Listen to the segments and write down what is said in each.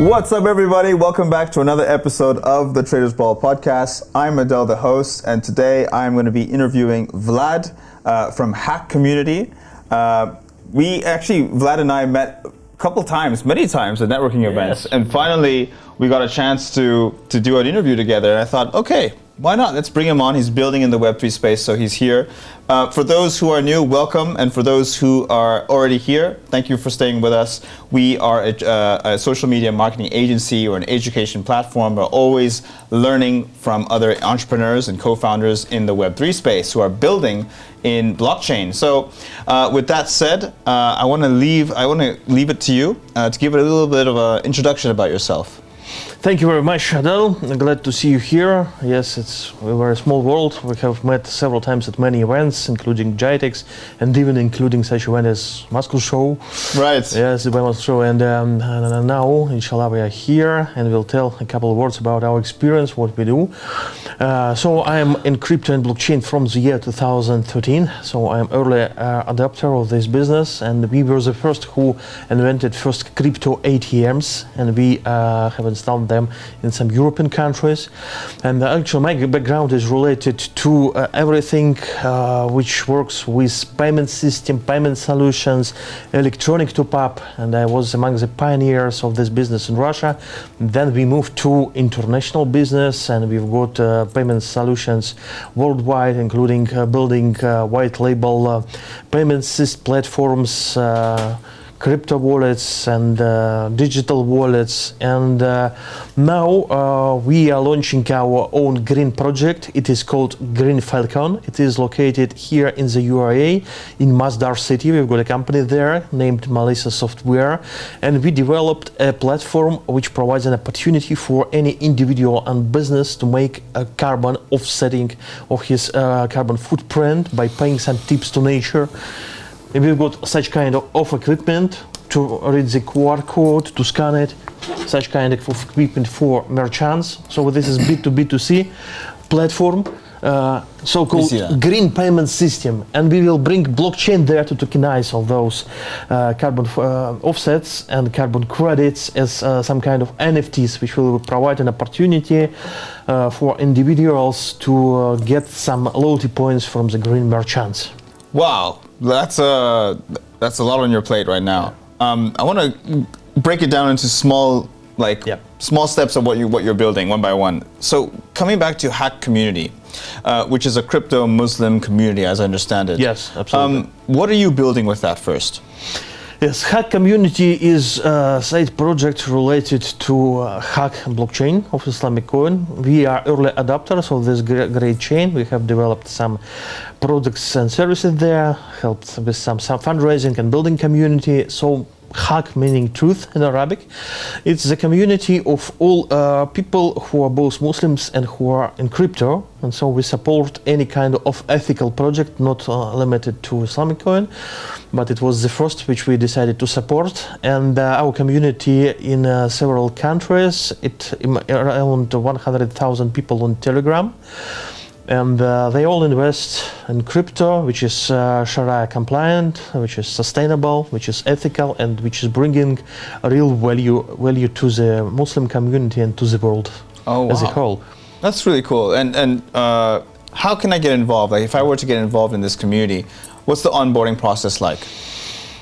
What's up, everybody? Welcome back to another episode of the Traders Brawl podcast. I'm Adel, the host, and today I'm going to be interviewing Vlad from Hack Community. Vlad and I met many times at networking events, and finally we got a chance to do an interview together. And I thought, okay, why not? Let's bring him on. He's building in the Web3 space, so he's here. For those who are new, welcome. And for those who are already here, thank you for staying with us. We are a social media marketing agency or an education platform. We're always learning from other entrepreneurs and co-founders in the Web3 space who are building in blockchain. So with that said, I want to leave it to you to give it a little bit of an introduction about yourself. Thank you very much, Adel. I'm glad to see you here. Yes, we're a small world. We have met several times at many events, including GITEX, and even including such event as Moscow Show. Right. Yes, the Moscow Show. And now, inshallah, we are here, and we'll tell a couple of words about our experience, what we do. So I am in crypto and blockchain from the year 2013. So I'm early adopter of this business, and we were the first who invented first crypto ATMs, and we have installed them in some European countries. And actually my background is related to everything which works with payment system, payment solutions, electronic top-up, and I was among the pioneers of this business in Russia. Then we moved to international business, and we've got payment solutions worldwide, including building white label payment system platforms, crypto wallets and digital wallets, and now we are launching our own green project. It is called Green Falcon. It is located here in the UAE, in Masdar city. We've got a company there named Malisa Software, and we developed a platform which provides an opportunity for any individual and business to make a carbon offsetting of his carbon footprint by paying some tips to nature. We've got such kind of equipment to read the QR code, to scan it, such kind of equipment for merchants. So this is B2B2C platform, so-called green payment system. And we will bring blockchain there to tokenize all those carbon offsets and carbon credits as some kind of NFTs, which will provide an opportunity for individuals to get some loyalty points from the green merchants. Wow, that's a lot on your plate right now. I want to break it down into small steps of what you're building one by one. So coming back to Hack Community, which is a crypto Muslim community, as I understand it. Yes, absolutely. What are you building with that first? Yes, Hack Community is a side project related to Hack blockchain of Islamic coin. We are early adopters of this great chain. We have developed some products and services there, helped with some fundraising and building community. So Hack meaning truth in Arabic. It's the community of all people who are both Muslims and who are in crypto, and so we support any kind of ethical project, not limited to Islamic coin, but it was the first which we decided to support. And our community in several countries, around 100,000 people on Telegram. And they all invest in crypto, which is Sharia compliant, which is sustainable, which is ethical, and which is bringing a real value to the Muslim community and to the world as a whole. That's really cool. And how can I get involved? Like, if I were to get involved in this community, what's the onboarding process like?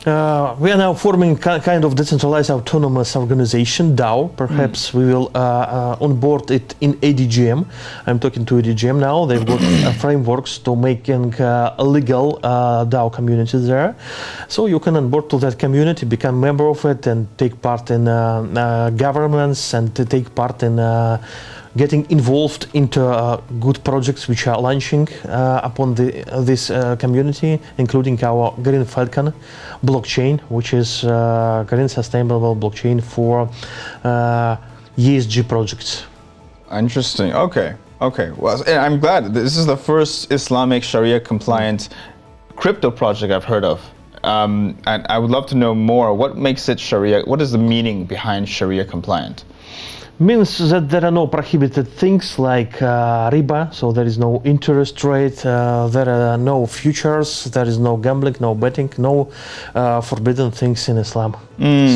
We are now forming kind of decentralized autonomous organization, DAO. Perhaps we will onboard it in ADGM. I'm talking to ADGM now. They've got frameworks to making a legal DAO community there. So you can onboard to that community, become member of it, and take part in governments and to take part in getting involved into good projects which are launching upon this community, including our Green Falcon blockchain, which is green sustainable blockchain for ESG projects. Interesting. Okay. Well, I'm glad this is the first Islamic Sharia compliant crypto project I've heard of. And I would love to know more. What makes it Sharia? What is the meaning behind Sharia compliant? Means that there are no prohibited things like riba, so there is no interest rate, there are no futures, there is no gambling, no betting, no forbidden things in Islam.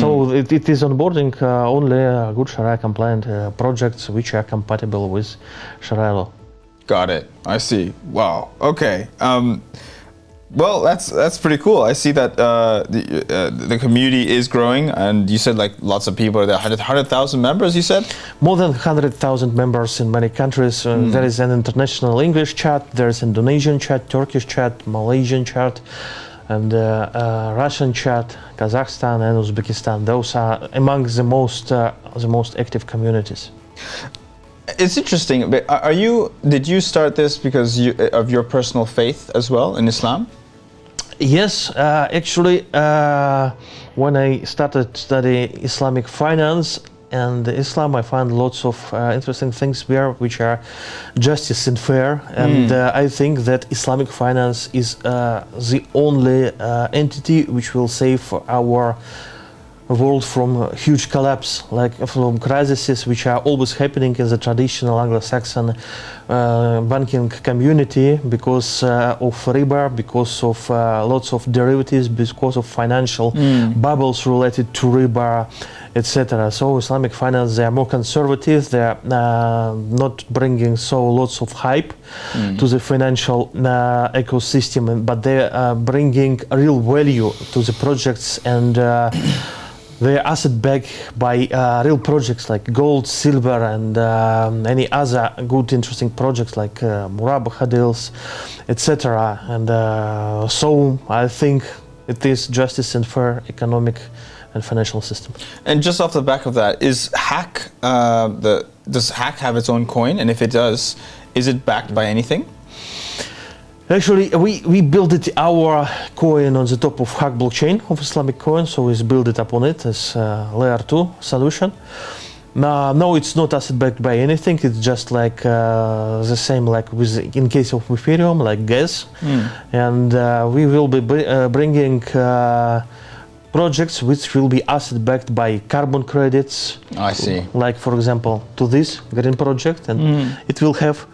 So it is onboarding only good Sharia compliant projects which are compatible with Sharia law. Got it. I see. Wow. Okay. Well, that's pretty cool. I see that the community is growing, and you said like lots of people are there. 100,000 members, you said? More than 100,000 members in many countries. There is an international English chat, there is Indonesian chat, Turkish chat, Malaysian chat, and Russian chat, Kazakhstan and Uzbekistan. Those are among the most active communities. It's interesting. But did you start this because of your personal faith as well in Islam? Yes, actually, when I started studying Islamic finance and Islam, I found lots of interesting things there, which are justice and fair. And I think that Islamic finance is the only entity which will save our world from huge collapse, like from crises which are always happening in the traditional Anglo-Saxon banking community because of riba, because of lots of derivatives, because of financial bubbles related to riba, etc. So Islamic finance, they are more conservative, they are not bringing so lots of hype to the financial ecosystem, but they are bringing real value to the projects, and they are asset backed by real projects like gold, silver, and any other good, interesting projects like Murabba, Adels, etc. And so I think it is justice and fair economic and financial system. And just off the back of that, is Hack does Hack have its own coin? And if it does, is it backed by anything? Actually, we built it our coin on the top of Hack blockchain of Islamic coin, so we build it upon it as layer 2 solution. No, it's not asset backed by anything. It's just like the same like with in case of Ethereum, like gas. And we will be bringing projects which will be asset backed by carbon credits. I see. Like for example, to this green project, and it will have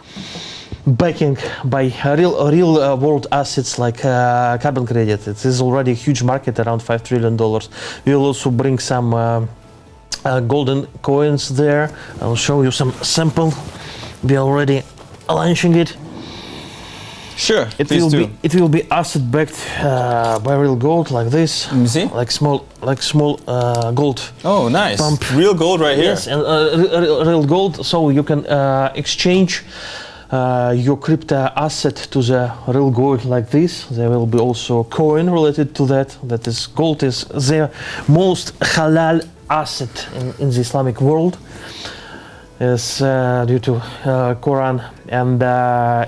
backing by real world assets like carbon credit. It is already a huge market, around $5 trillion. We will also bring some golden coins there. I'll show you some sample. We are already launching it. Sure, it will be asset backed by real gold like this. Let me see. Like small gold. Oh, nice. Pump. Real gold right here. Yes, and real gold. So you can exchange your crypto asset to the real gold like this. There will be also coin related to that. That is, gold is the most halal asset in the Islamic world, is due to Quran, and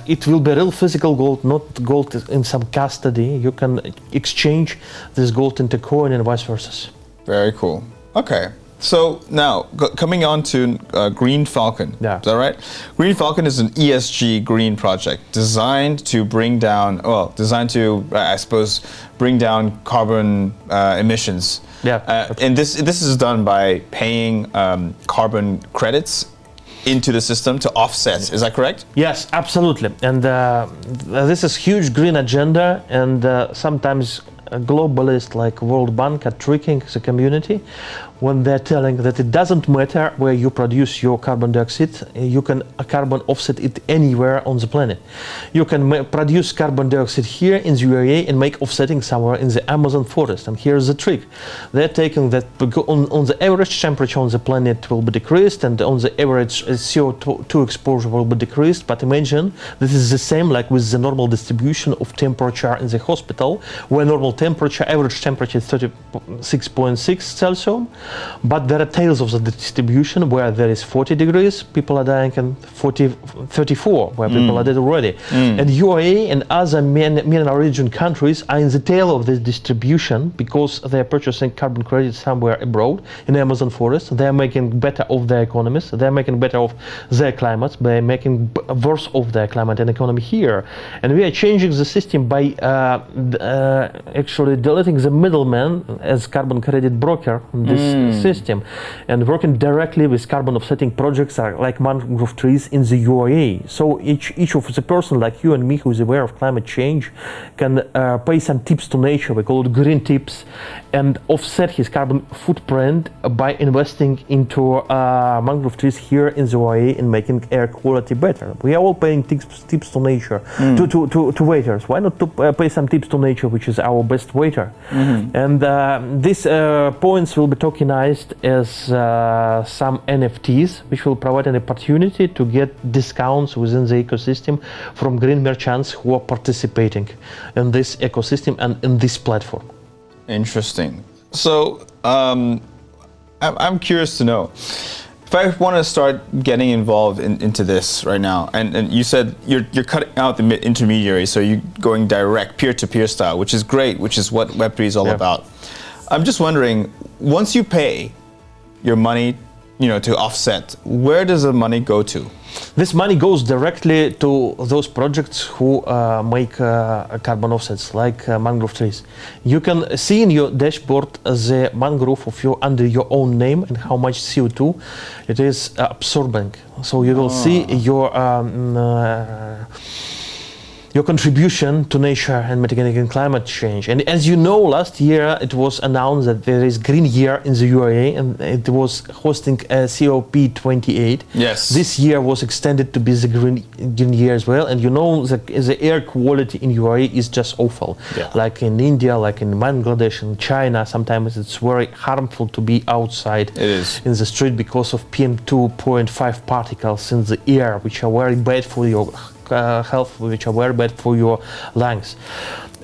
it will be real physical gold, not gold in some custody. You can exchange this gold into coin and vice versa. Very cool. Okay. So now, coming on to Green Falcon, yeah. Is that right? Green Falcon is an ESG green project designed to bring down, I suppose, bring down carbon emissions. Yeah. And this is done by paying carbon credits into the system to offset. Is that correct? Yes, absolutely. And this is huge green agenda, and sometimes globalists like World Bank are tricking the community when they're telling that it doesn't matter where you produce your carbon dioxide, you can carbon offset it anywhere on the planet. You can produce carbon dioxide here in the UAE and make offsetting somewhere in the Amazon forest. And here's the trick. They're taking that on the average temperature on the planet will be decreased, and on the average CO2 exposure will be decreased. But imagine this is the same like with the normal distribution of temperature in the hospital, where normal temperature, average temperature is 36.6 Celsius. But there are tails of the distribution where there is 40 degrees, people are dying, and 34, where people are dead already. And UAE and other MENA region countries are in the tail of this distribution because they are purchasing carbon credits somewhere abroad in the Amazon forest. They are making better of their economies, they are making better of their climates, they are making worse of their climate and economy here. And we are changing the system by actually deleting the middleman as carbon credit broker in this system, and working directly with carbon offsetting projects like mangrove trees in the UAE. So each of the person like you and me who is aware of climate change can pay some tips to nature, we call it green tips, and offset his carbon footprint by investing into mangrove trees here in the UAE and making air quality better. We are all paying tips to nature, to waiters. Why not to pay some tips to nature, which is our best waiter? And these points will be tokenized as some NFTs, which will provide an opportunity to get discounts within the ecosystem from green merchants who are participating in this ecosystem and in this platform. Interesting. So I'm curious to know, if I want to start getting involved into this right now, and you said you're cutting out the intermediary, so you're going direct, peer-to-peer style, which is great, which is what Web3 is all about. I'm just wondering, once you pay your money, to offset, where does the money go to? This money goes directly to those projects who make carbon offsets, like mangrove trees. You can see in your dashboard the mangrove under your own name and how much CO2 it is absorbing. So you will see your contribution to nature and mitigating climate change. And as you know, last year it was announced that there is Green Year in the UAE, and it was hosting COP28. Yes. This year was extended to be the Green Year as well. And the air quality in UAE is just awful. Yeah. Like in India, like in Bangladesh, and China, sometimes it's very harmful to be outside in the street because of PM2.5 particles in the air, which are very bad for your health, which are very bad for your lungs.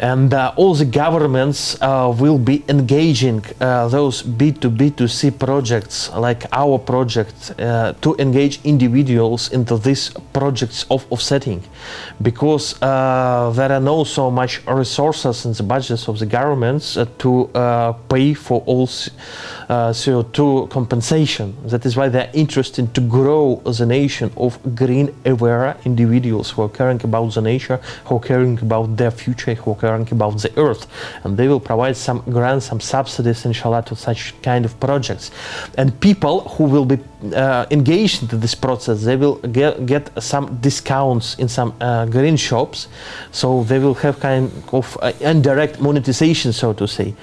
And all the governments will be engaging those B2B2C projects like our project to engage individuals into these projects of offsetting, because there are no so much resources in the budgets of the governments to pay for all CO2 compensation. That is why they're interested to grow the nation of green aware individuals who are caring about the nature, who are caring about their future, who are caring about the earth. And they will provide some grants, some subsidies, inshallah, to such kind of projects. And people who will be engaged into this process, they will get some discounts in some green shops. So they will have kind of indirect monetization, so to say.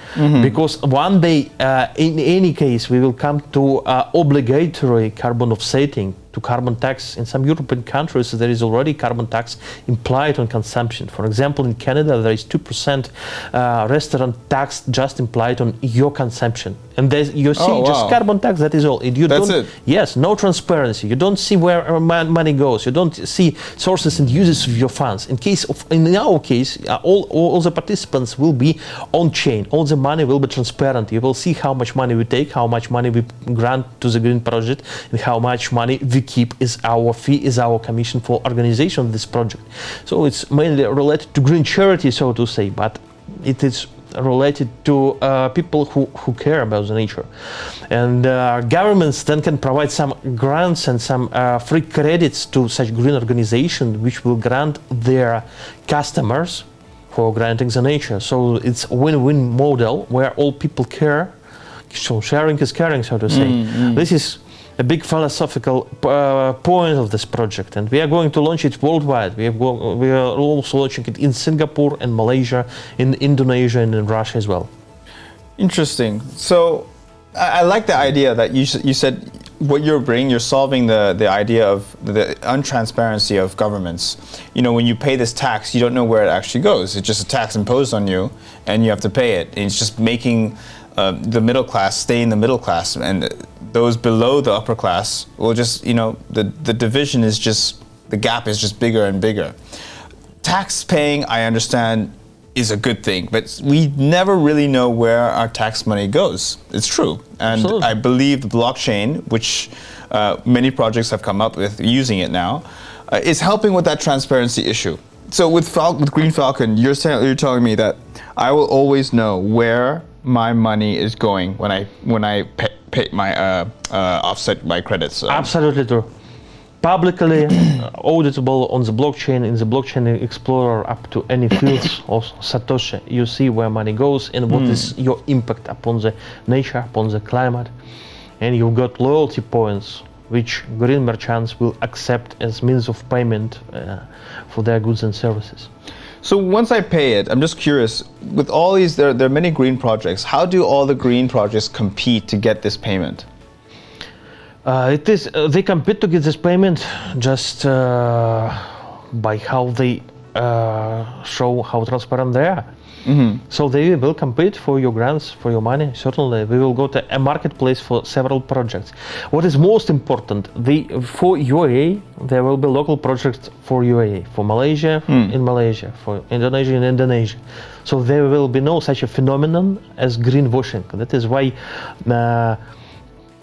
Because one day, in any case, we will come to obligatory carbon offsetting, to carbon tax. In some European countries, there is already carbon tax implied on consumption. For example, in Canada, there is 2% restaurant tax just implied on your consumption. And you see just carbon tax, that is all. That's it? Yes, no transparency. You don't see where money goes. You don't see sources and uses of your funds. In our case, all the participants will be on chain. All the money will be transparent. You will see how much money we take, how much money we grant to the green project, and how much money we keep is our fee, is our commission for organization of this project. So it's mainly related to green charity, so to say, but it is related to people who care about the nature. And governments then can provide some grants and some free credits to such green organizations, which will grant their customers for granting the nature. So it's a win-win model where all people care. So sharing is caring, so to say. This is a big philosophical point of this project, and we are going to launch it worldwide. We are also launching it in Singapore and Malaysia, in Indonesia, and in Russia as well. Interesting. So I like the idea that you said what you're bringing, you're solving the idea of the untransparency of governments. When you pay this tax, you don't know where it actually goes. It's just a tax imposed on you, and you have to pay it. And it's just making the middle class stay in the middle class, and those below the upper class will just, the division is just, the gap is just bigger and bigger. Tax paying, I understand, is a good thing, but we never really know where our tax money goes. It's true. And absolutely. I believe the blockchain, which many projects have come up with using it now, is helping with that transparency issue. So with Green Falcon, you're telling me that I will always know where my money is going when I pay my offset my credits. Absolutely true. publicly auditable on the blockchain, in the blockchain explorer up to any fields of Satoshi. You see where money goes and what is your impact upon the nature, upon the climate. And you've got loyalty points, which green merchants will accept as means of payment for their goods and services. So once I pay it, I'm just curious, with all these, there are many green projects. How do all the green projects compete to get this payment? They compete to get this payment just by how they show how transparent they are. So they will compete for your grants, for your money. Certainly, we will go to a marketplace for several projects. What is most important, for UAE, there will be local projects for UAE, for Malaysia in Malaysia, for Indonesia in Indonesia. So there will be no such a phenomenon as greenwashing. That is why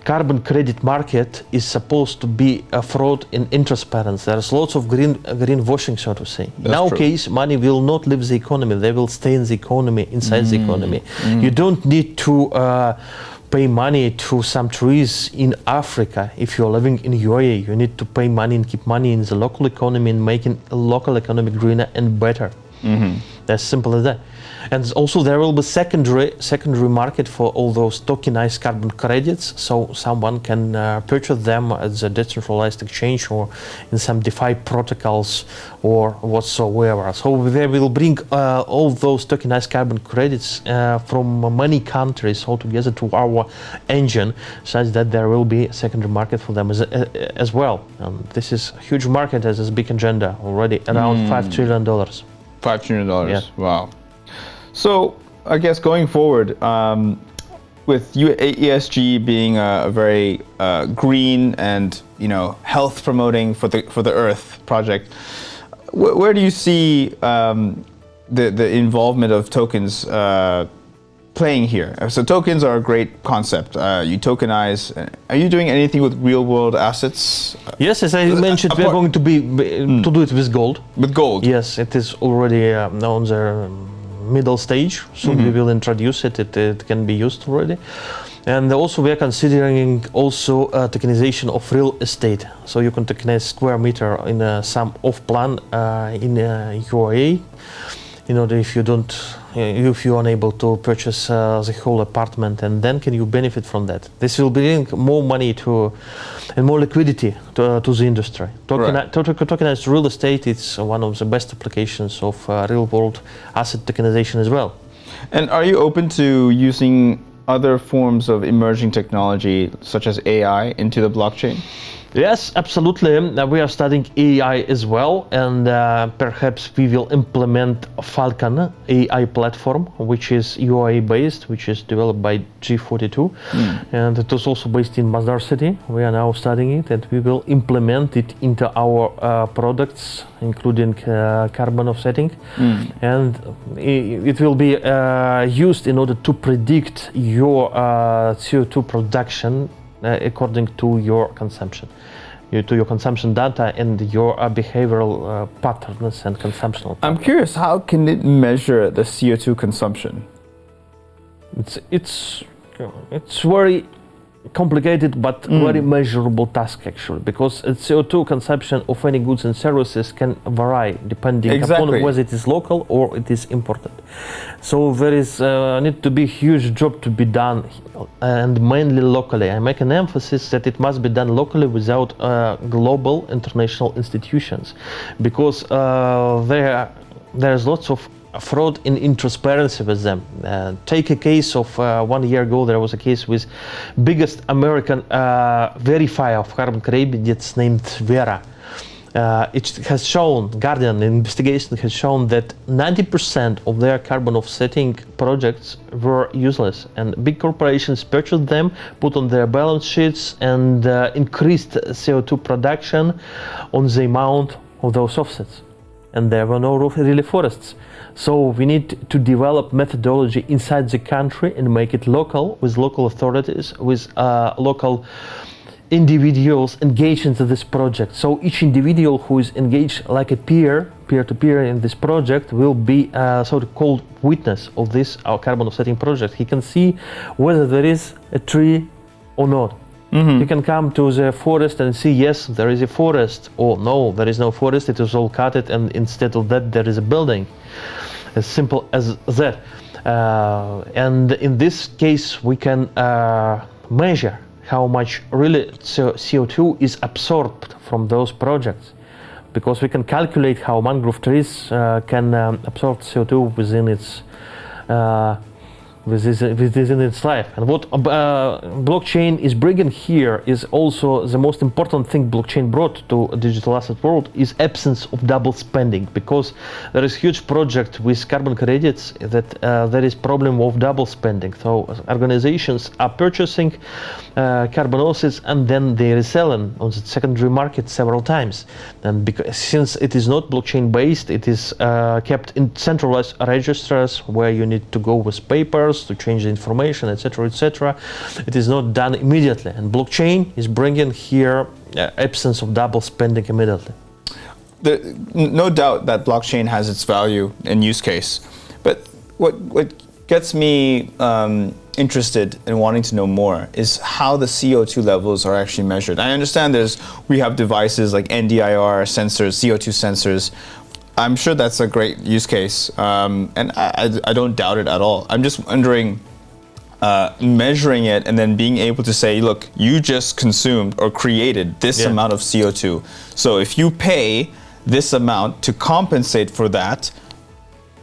carbon credit market is supposed to be a fraud in intransparency. There's lots of greenwashing, so to say. In our case, money will not leave the economy. They will stay in the economy, inside the economy. You don't need to pay money to some trees in Africa if you're living in UAE. You need to pay money and keep money in the local economy and making a local economy greener and better. That's simple as that. And also there will be secondary market for all those tokenized carbon credits, so someone can purchase them at the decentralized exchange or in some DeFi protocols or whatsoever. So they will bring all those tokenized carbon credits from many countries all together to our engine, such that there will be a secondary market for them as well. This is a huge market, as a big agenda already, around $5 trillion. $5 trillion, yeah. Wow. So I guess going forward, with ESG being a very green and health promoting for the Earth project, where do you see the involvement of tokens playing here? So tokens are a great concept. You tokenize. Are you doing anything with real world assets? Yes, as I mentioned, we are going to to do it with gold. With gold? Yes, it is already on the middle stage. Soon we will introduce it. It can be used already. And also we are considering also tokenization of real estate. So you can tokenize square meter in some off-plan in UAE. If you're unable to purchase the whole apartment, and then can you benefit from that? This will bring more money and more liquidity to the industry. Tokenized real estate is one of the best applications of real world asset tokenization as well. And are you open to using other forms of emerging technology such as AI into the blockchain? Yes, absolutely. We are studying AI as well, and perhaps we will implement Falcon AI platform, which is UAE based, which is developed by G42, and it is also based in Masdar city. We are now studying it, and we will implement it into our products, including carbon offsetting, and it will be used in order to predict your CO2 production according to your consumption, to your consumption data and your behavioral patterns and consumption. I'm curious, how can it measure the CO2 consumption? It's very complicated but very measurable task actually, because CO2 consumption of any goods and services can vary depending upon whether it is local or it is imported. So there is need to be a huge job to be done, and mainly locally. I make an emphasis that it must be done locally without global international institutions, because there's lots of fraud in intransparency with them. Take a case of 1 year ago. There was a case with biggest American verifier of carbon credits named Vera. It has shown, Guardian investigation has shown that 90% of their carbon offsetting projects were useless, and big corporations purchased them, put on their balance sheets, and increased CO2 production on the amount of those offsets. And there were no really forests. So we need to develop methodology inside the country and make it local, with local authorities, with local individuals engaged into this project. So each individual who is engaged like a peer-to-peer in this project will be a so-called witness of this carbon offsetting project. He can see whether there is a tree or not. You can come to the forest and see, yes, there is a forest, or no, there is no forest, it is all cut it, and instead of that there is a building. As simple as that. And in this case we can measure how much really CO2 is absorbed from those projects, because we can calculate how mangrove trees can absorb CO2 within its life. And what blockchain is bringing here is also the most important thing blockchain brought to a digital asset world is absence of double spending, because there is huge project with carbon credits that there is problem of double spending. So organizations are purchasing carbon offsets and then they resell them on the secondary market several times. And because since it is not blockchain based, it is kept in centralized registers where you need to go with papers to change the information, etc., etc. It is not done immediately, and blockchain is bringing here absence of double spending immediately. No doubt that blockchain has its value and use case, but what gets me interested in wanting to know more is how the CO2 levels are actually measured. I understand we have devices like NDIR sensors, CO2 sensors. I'm sure that's a great use case, and I don't doubt it at all. I'm just wondering, measuring it and then being able to say, look, you just consumed or created this amount of CO2. So if you pay this amount to compensate for that,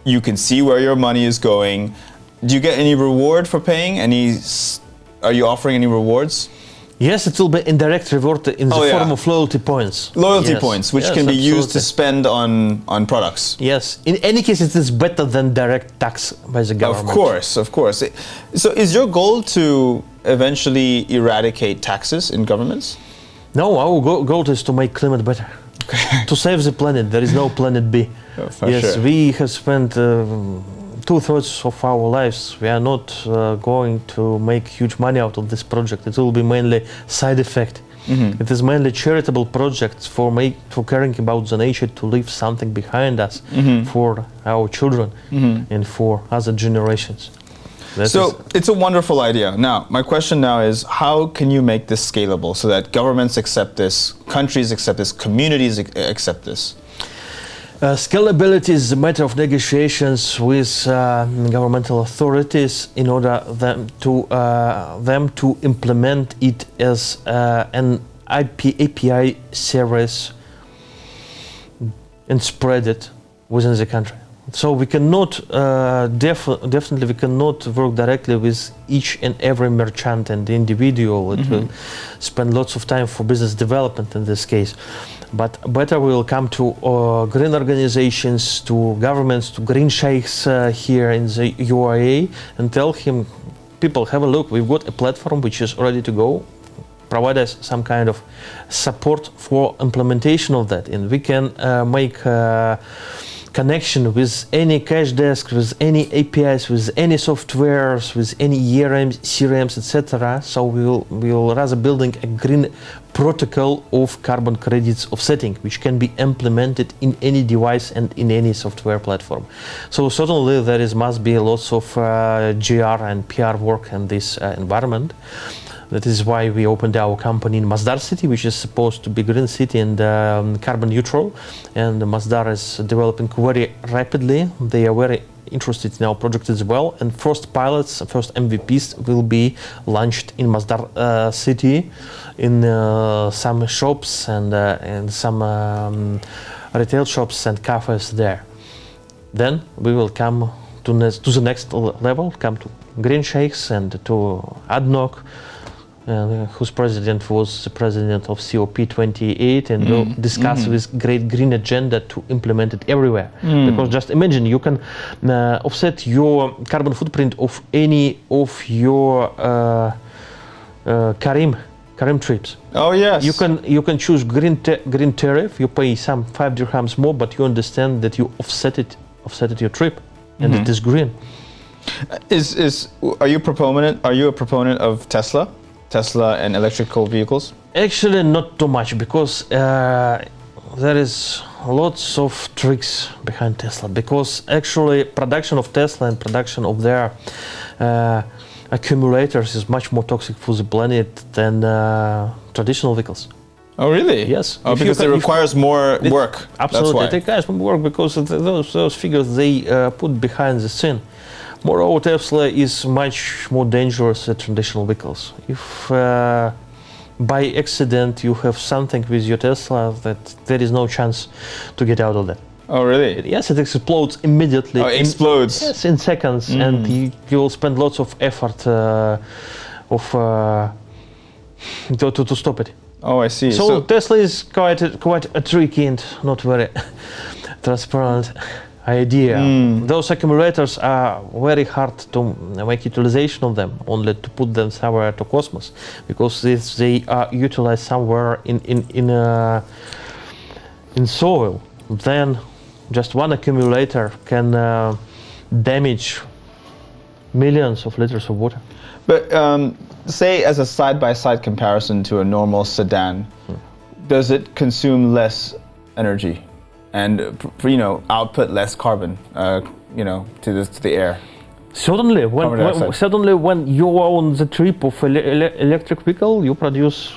you can see where your money is going. Do you get any reward for paying? Are you offering any rewards? Yes, it will be indirect reward in the form of loyalty points. Loyalty points, which can be used to spend on products. Yes, in any case, it is better than direct tax by the government. Of course. So is your goal to eventually eradicate taxes in governments? No, our goal is to make climate better. Okay. To save the planet. There is no planet B. Yes, sure. We have spent 2/3 of our lives. We are not going to make huge money out of this project. It will be mainly side effect. Mm-hmm. It is mainly charitable projects for caring about the nature, to leave something behind us for our children and for other generations. It's a wonderful idea. Now, my question now is, how can you make this scalable so that governments accept this, countries accept this, communities accept this? Scalability is a matter of negotiations with governmental authorities in order them to implement it as an API service and spread it within the country. So we cannot definitely we cannot work directly with each and every merchant and individual. It will spend lots of time for business development in this case. But better we will come to green organizations, to governments, to green sheikhs here in the UAE and tell him, people, have a look, we've got a platform which is ready to go. Provide us some kind of support for implementation of that, and we can make connection with any cash desk, with any APIs, with any softwares, with any ERMs, CRMs, etc. So we will rather building a green protocol of carbon credits offsetting, which can be implemented in any device and in any software platform. So certainly there must be lots of GR and PR work in this environment. That is why we opened our company in Masdar city, which is supposed to be green city and carbon neutral. And Masdar is developing very rapidly. They are very interested in our project as well. And first pilots, first MVPs will be launched in Masdar city, in some shops and some retail shops and cafes there. Then we will come to the next level, come to green sheikhs and to ADNOC, whose president was the president of COP28, and will discuss this great green agenda to implement it everywhere. Because just imagine, you can offset your carbon footprint of any of your Karim trips. Oh yes. You can choose green tariff. You pay some 5 dirhams more, but you understand that you offset your trip, and it is green. Are you a proponent of Tesla and electrical vehicles? Actually, not too much, because there is lots of tricks behind Tesla. Because actually, production of Tesla and production of their accumulators is much more toxic for the planet than traditional vehicles. Oh, really? Yes. Oh, because it requires more work. Absolutely, it requires more work because of those figures they put behind the scene. Moreover, Tesla is much more dangerous than traditional vehicles. If by accident you have something with your Tesla, that there is no chance to get out of that. Oh, really? Yes, it explodes immediately. Oh, it explodes? Yes, in seconds, and you will spend lots of effort to stop it. Oh, I see. So Tesla is quite a tricky and not very transparent idea. Those accumulators are very hard to make utilization of them, only to put them somewhere to cosmos, because if they are utilized somewhere in soil, then just one accumulator can damage millions of liters of water. But say as a side-by-side comparison to a normal sedan, does it consume less energy and output less carbon to the air? Certainly, when you are on the trip of electric vehicle, you produce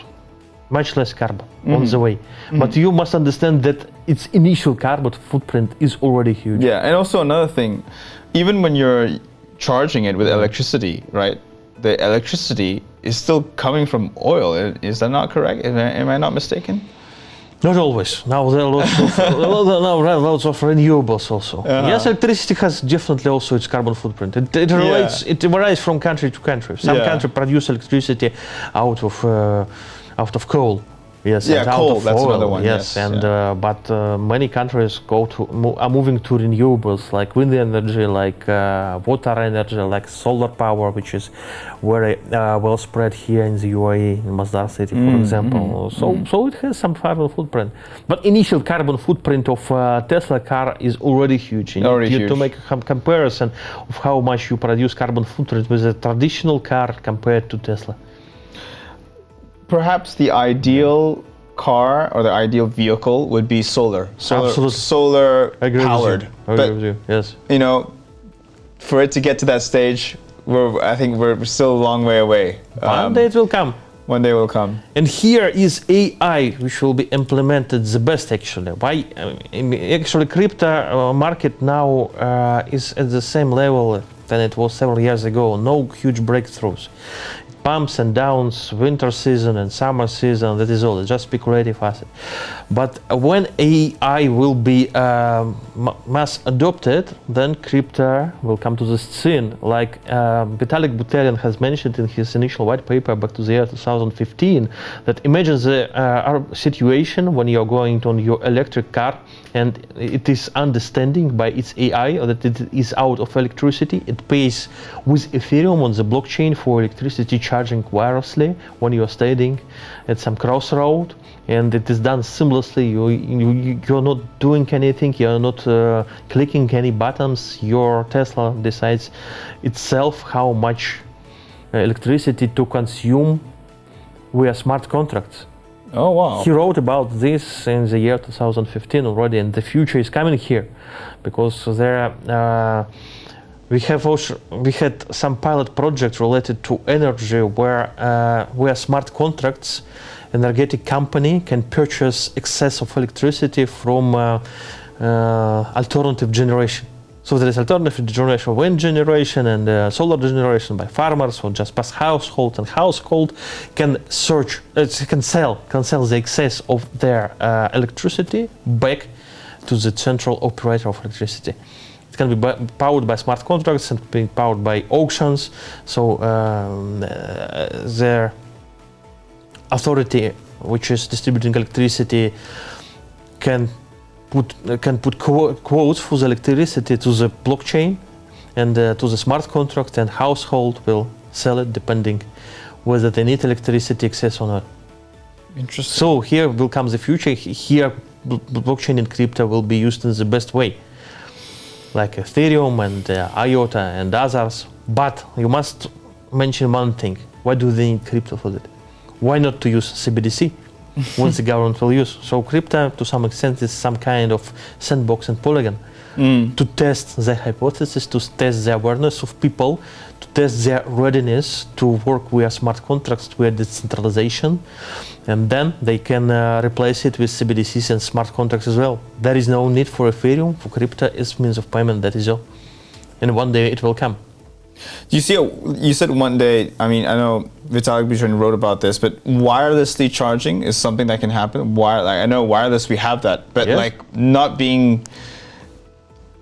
much less carbon on the way. But you must understand that its initial carbon footprint is already huge. Yeah, and also another thing, even when you're charging it with electricity, right? The electricity is still coming from oil. Is that not correct? Am I not mistaken? Not always. Now there are lots of renewables also. Yes, electricity has definitely also its carbon footprint. It varies from country to country. Some countries produce electricity out of coal. Yes, coal. That's oil. another one. Yes, but many countries are moving to renewables like wind energy, like water energy, like solar power, which is very well spread here in the UAE, in Masdar city, for example. So it has some carbon footprint. But initial carbon footprint of Tesla car is already huge. To make a comparison of how much you produce carbon footprint with a traditional car compared to Tesla. Perhaps the ideal car or the ideal vehicle would be solar powered. I agree with you. Yes. For it to get to that stage, I think we're still a long way away. One day it will come. One day will come. And here is AI, which will be implemented the best actually. Actually, crypto market now is at the same level than it was several years ago. No huge breakthroughs. Pumps and downs, winter season and summer season, that is all. It's just speculative asset. But when AI will be mass adopted, then crypto will come to the scene. Like Vitalik Buterin has mentioned in his initial white paper back to the year 2015, that imagine the situation when you're going on your electric car and it is understanding by its AI that it is out of electricity. It pays with Ethereum on the blockchain for electricity charging wirelessly when you are standing at some crossroad, and it is done seamlessly. You're not doing anything, you're not clicking any buttons. Your Tesla decides itself how much electricity to consume via smart contracts. Oh, wow. He wrote about this in the year 2015 already, and the future is coming here, because we had some pilot projects related to energy where smart contracts, energetic company can purchase excess of electricity from alternative generation. So there is alternative generation, wind generation and solar generation by farmers or just by household, and household can can sell the excess of their electricity back to the central operator of electricity. It can be powered by smart contracts and being powered by auctions. So their authority, which is distributing electricity, can put quotes for the electricity to the blockchain and to the smart contract, and household will sell it depending whether they need electricity access or not. Interesting. So here will come the future. Here blockchain and crypto will be used in the best way, like Ethereum and IOTA and others. But you must mention one thing. Why do they need crypto for that? Why not to use CBDC? Once the government will use. So crypto, to some extent, is some kind of sandbox and polygon to test the hypothesis, to test the awareness of people, to test their readiness to work with smart contracts, with decentralization, and then they can replace it with CBDCs and smart contracts as well. There is no need for Ethereum, for crypto as means of payment, that is all. And one day it will come. You see, you said one day, I mean, I know Vitalik Buterin wrote about this, but wirelessly charging is something that can happen. Like, I know wireless, we have that, but like not being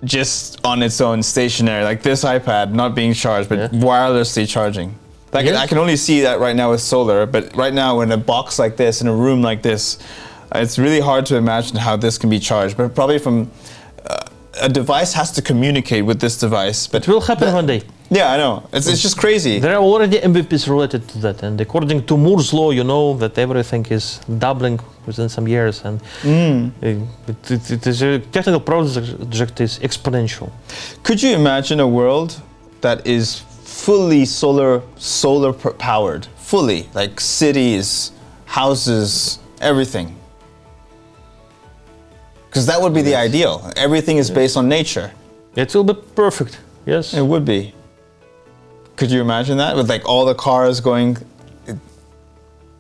just on its own stationary, like this iPad not being charged, but wirelessly charging. Like I can only see that right now with solar, but right now in a box like this, in a room like this, it's really hard to imagine how this can be charged, but probably from a device has to communicate with this device. But it will happen one day. Yeah, I know. It's just crazy. There are already MVPs related to that, and according to Moore's law, you know that everything is doubling within some years, and it is a technical project is exponential. Could you imagine a world that is fully solar powered, fully, like cities, houses, everything? Because that would be the ideal. Everything is based on nature. It will be perfect. Yes, it would be. Could you imagine that with like all the cars going?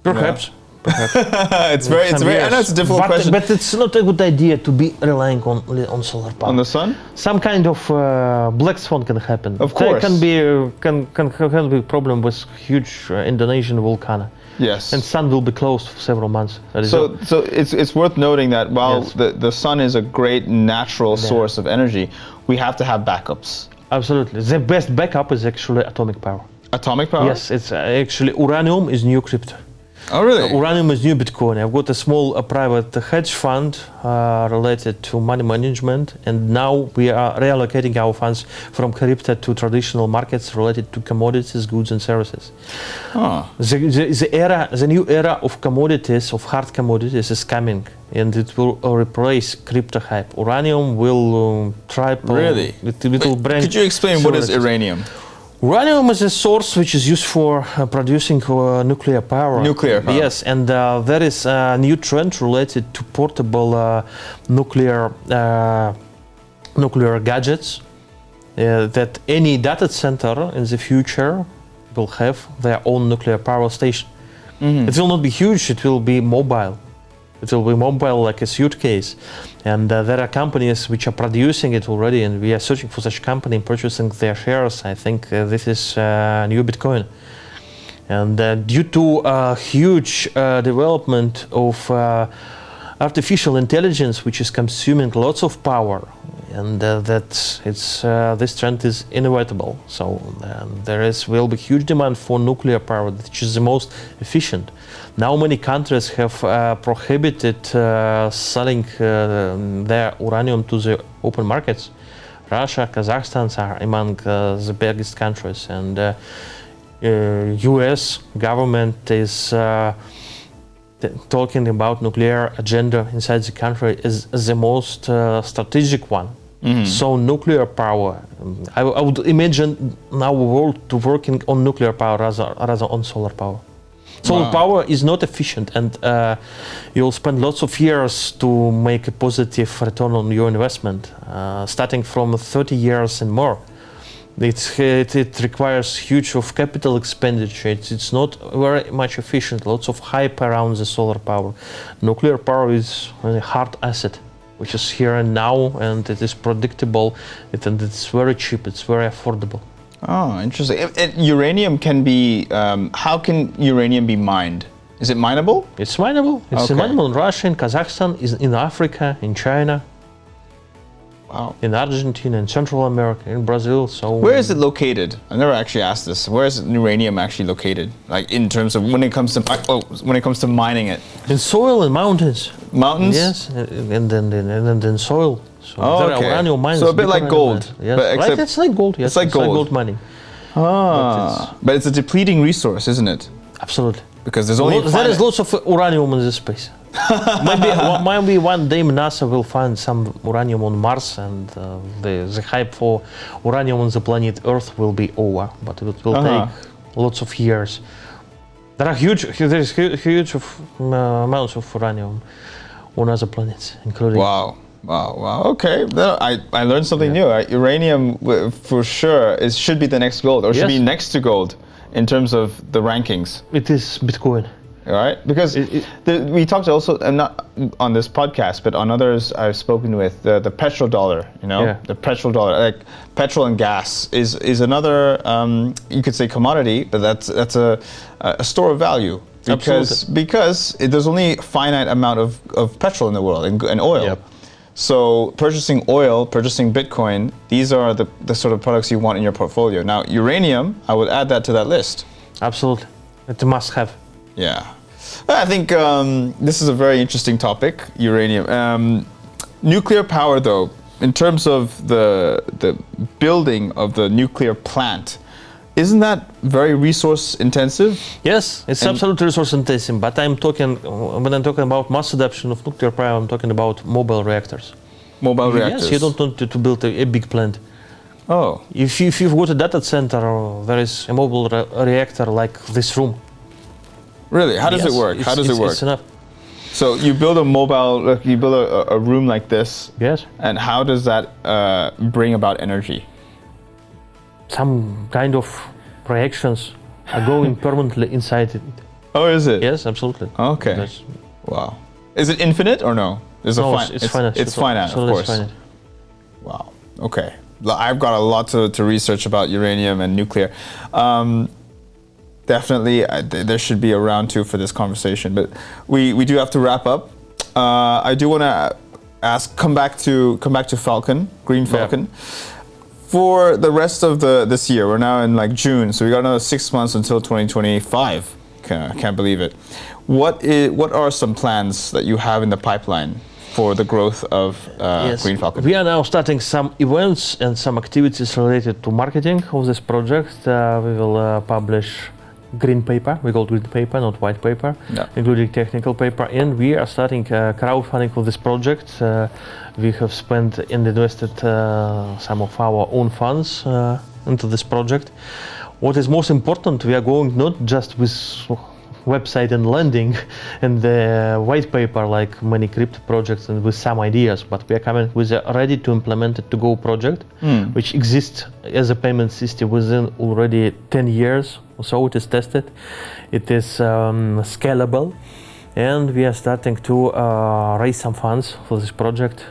Perhaps. It's very. I know it's a difficult question. But it's not a good idea to be relying on solar power. On the sun? Some kind of black swan can happen. Of course. There can be a problem with huge Indonesian volcano. Yes. And sun will be closed for several months. So it's worth noting that while the sun is a great natural source of energy, we have to have backups. Absolutely. The best backup is actually atomic power. Atomic power? Yes, it's actually uranium is new crypto. Oh, really? Uranium is new Bitcoin. I've got a small private hedge fund related to money management, and now we are reallocating our funds from crypto to traditional markets related to commodities, goods, and services. Oh. The new era of commodities, of hard commodities, is coming, and it will replace crypto hype. Uranium will triple. Really? It will bring. Could you explain what is uranium? Uranium is a source which is used for producing nuclear power. Nuclear power. Yes, and there is a new trend related to portable nuclear gadgets. That any data center in the future will have their own nuclear power station. Mm-hmm. It will not be huge. It will be mobile. It will be mobile like a suitcase. And there are companies which are producing it already, and we are searching for such company and purchasing their shares. I think this is new Bitcoin. And due to huge development of artificial intelligence, which is consuming lots of power, and this trend is inevitable. So will be huge demand for nuclear power, which is the most efficient. Now many countries have prohibited selling their uranium to the open markets. Russia, Kazakhstan are among the biggest countries, and U.S. government is talking about nuclear agenda inside the country is the most strategic one. Mm-hmm. So nuclear power, I would imagine now the world to working on nuclear power rather on solar power. Solar power is not efficient, and you'll spend lots of years to make a positive return on your investment, starting from 30 years and more. It requires huge of capital expenditure. It's not very much efficient. Lots of hype around the solar power. Nuclear power is a hard asset, which is here and now, and it is predictable, and it's very cheap. It's very affordable. Oh, interesting. Uranium can be. How can uranium be mined? Is it mineable? It's mineable. It's mineable in Russia, in Kazakhstan, in Africa, in China. Wow. In Argentina, in Central America, in Brazil. So where is it located? I never actually asked this. Where is uranium actually located? Like in terms of when it comes to mining it? In soil and mountains. Mountains? Yes, and then soil. So there are uranium mines. So a bit like gold. Yes. But right, it's like gold. Yes, it's like gold mining. But it's a depleting resource, isn't it? Absolutely. Because there's only there is lots of uranium in this space. maybe one day NASA will find some uranium on Mars, and the hype for uranium on the planet Earth will be over. But it will take lots of years. There is huge amounts of uranium on other planets, including Wow, wow. Okay, no, I learned something new. Uranium, for sure, should be the next gold, or should be next to gold in terms of the rankings. It is Bitcoin. All right, because we talked also, not on this podcast, but on others I've spoken with, the petrodollar, the petrodollar, like petrol and gas is another, you could say commodity, but that's a store of value. Because there's only a finite amount of petrol in the world and oil. Yep. So purchasing oil, purchasing Bitcoin, these are the sort of products you want in your portfolio. Now, uranium, I would add that to that list. Absolutely. It's a must-have. Yeah. I think this is a very interesting topic, uranium. Nuclear power, though, in terms of the building of the nuclear plant, isn't that very resource intensive? Yes, it's absolutely resource intensive, but when I'm talking about mass adoption of nuclear power, I'm talking about mobile reactors. Mobile reactors? Yes, you don't need to build a big plant. Oh. If you've got a data center, there is a mobile reactor like this room. Really? How does it work? How does it work? It's enough. So you build a room like this. Yes. And how does that bring about energy? Some kind of reactions are going permanently inside it. Oh, is it? Yes, absolutely. Okay. Wow. Is it infinite or no? It's finite. It's finite, of course. Finite. Wow. Okay. I've got a lot to research about uranium and nuclear. Definitely, there should be a round 2 for this conversation, but we do have to wrap up. I do want to come back to Falcon, Green Falcon. Yeah. For the rest of this year, we're now in like June, so we got another 6 months until 2025. Can't believe it. What are some plans that you have in the pipeline for the growth of Green Falcon? We are now starting some events and some activities related to marketing of this project. We will publish green paper. We call it green paper, not white paper, including technical paper. And we are starting crowdfunding for this project. We have spent and invested some of our own funds into this project. What is most important, we are going not just with website and landing and the white paper like many crypto projects and with some ideas, but we are coming with a ready to implement it to go project, which exists as a payment system within already 10 years. So it is tested, it is scalable, and we are starting to raise some funds for this project,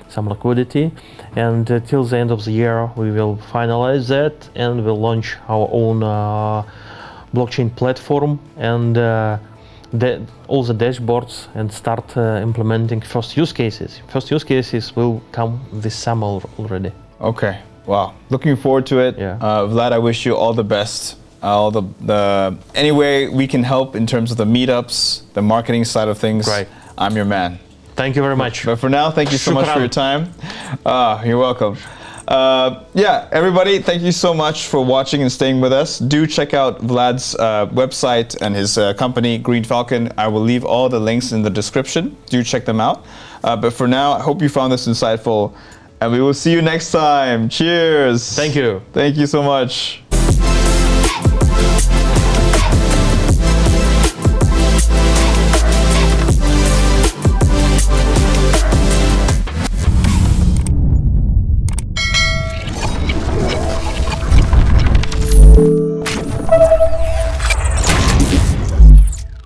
some liquidity, and till the end of the year we will finalize that and we'll launch our own blockchain platform and all the dashboards and start implementing first use cases. First use cases will come this summer already. Okay, wow, looking forward to it. Yeah. Vlad, I wish you all the best. Any way we can help in terms of the meetups, the marketing side of things, Great. I'm your man. Thank you very much. But for now, thank you so much for your time. You're welcome. Everybody, thank you so much for watching and staying with us. Do check out Vlad's website and his company, Green Falcon. I will leave all the links in the description. Do check them out. But for now, I hope you found this insightful, and we will see you next time. Cheers. Thank you. Thank you so much.